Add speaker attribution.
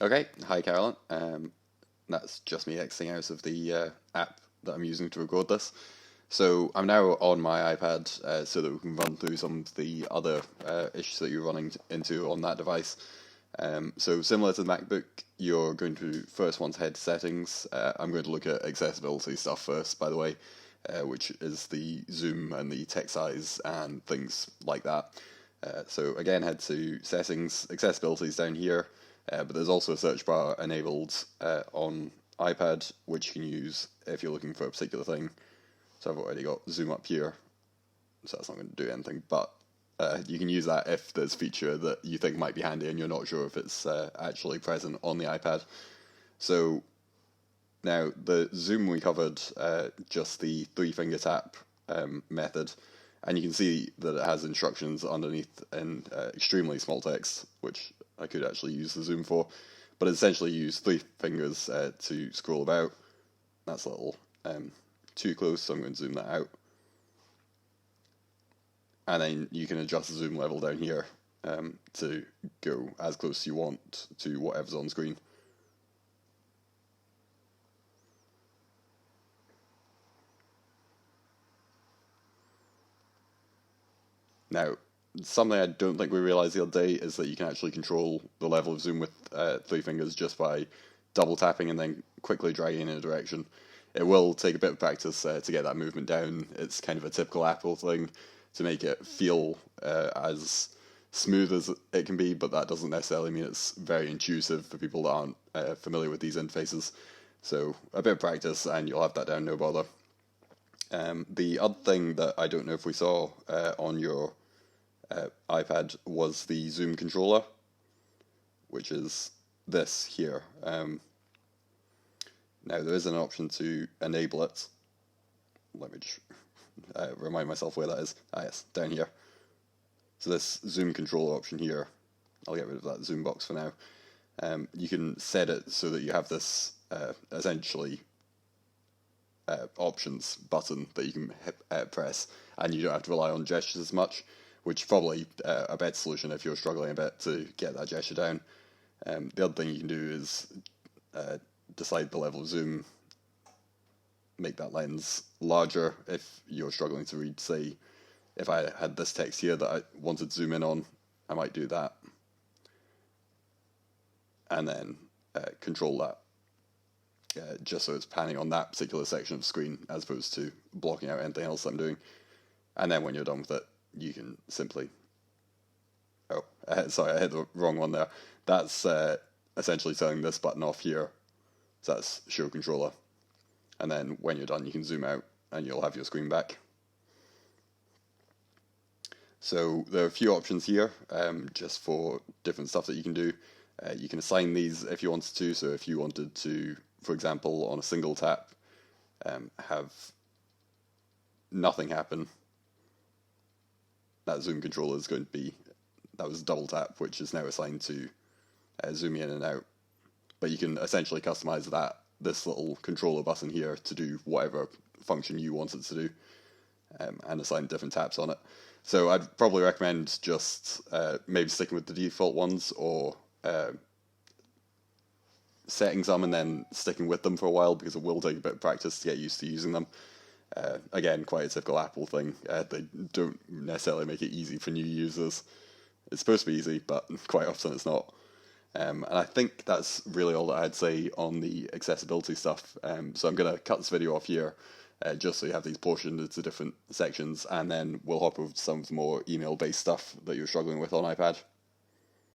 Speaker 1: Okay, hi Carolyn. That's just me exiting out of the app that I'm using to record this. So I'm now on my iPad so that we can run through some of the other issues that you're running into on that device. So similar to the MacBook, you're going to first want to head to settings. I'm going to look at accessibility stuff first, by the way, which is the zoom and the text size and things like that. So again, head to settings. Accessibility is down here. But there's also a search bar enabled on iPad, which you can use if you're looking for a particular thing. So I've already got zoom up here, so that's not going to do anything. But you can use that if there's a feature that you think might be handy and you're not sure if it's actually present on the iPad. So now the zoom we covered, just the three finger tap method, and you can see that it has instructions underneath in extremely small text, which I could actually use the zoom for, but essentially use three fingers to scroll about. That's a little too close, so I'm going to zoom that out. And then you can adjust the zoom level down here to go as close as you want to whatever's on screen. Now, something I don't think we realised the other day is that you can actually control the level of zoom with three fingers just by double tapping and then quickly dragging in a direction. It will take a bit of practice to get that movement down. It's kind of a typical Apple thing to make it feel as smooth as it can be, but that doesn't necessarily mean it's very intuitive for people that aren't familiar with these interfaces. So a bit of practice and you'll have that down, no bother. The other thing that I don't know if we saw on your iPad was the Zoom controller, which is this here. Now there is an option to enable it. Let me just remind myself where that is. Ah yes, down here. So this Zoom controller option here, I'll get rid of that Zoom box for now. You can set it so that you have this essentially options button that you can press, and you don't have to rely on gestures as much, which is probably a better solution if you're struggling a bit to get that gesture down. The other thing you can do is decide the level of zoom, make that lens larger if you're struggling to read. Say, if I had this text here that I wanted to zoom in on, I might do that, and then control that just so it's panning on that particular section of the screen as opposed to blocking out anything else I'm doing. And then when you're done with it, you can simply... Oh, sorry, I hit the wrong one there. That's essentially turning this button off here. So that's Show Controller. And then when you're done, you can zoom out and you'll have your screen back. So there are a few options here just for different stuff that you can do. You can assign these if you wanted to. So if you wanted to, for example, on a single tap, have nothing happen, that zoom controller is going to be, that was double tap, which is now assigned to zoom in and out. But you can essentially customize this little controller button here to do whatever function you want it to do, and assign different taps on it. So I'd probably recommend just maybe sticking with the default ones, or setting some and then sticking with them for a while, because it will take a bit of practice to get used to using them. Again, quite a typical Apple thing. They don't necessarily make it easy for new users. It's supposed to be easy, but quite often it's not. And I think that's really all that I'd say on the accessibility stuff. So I'm going to cut this video off here, just so you have these portioned into different sections, and then we'll hop over to some of the more email-based stuff that you're struggling with on iPad.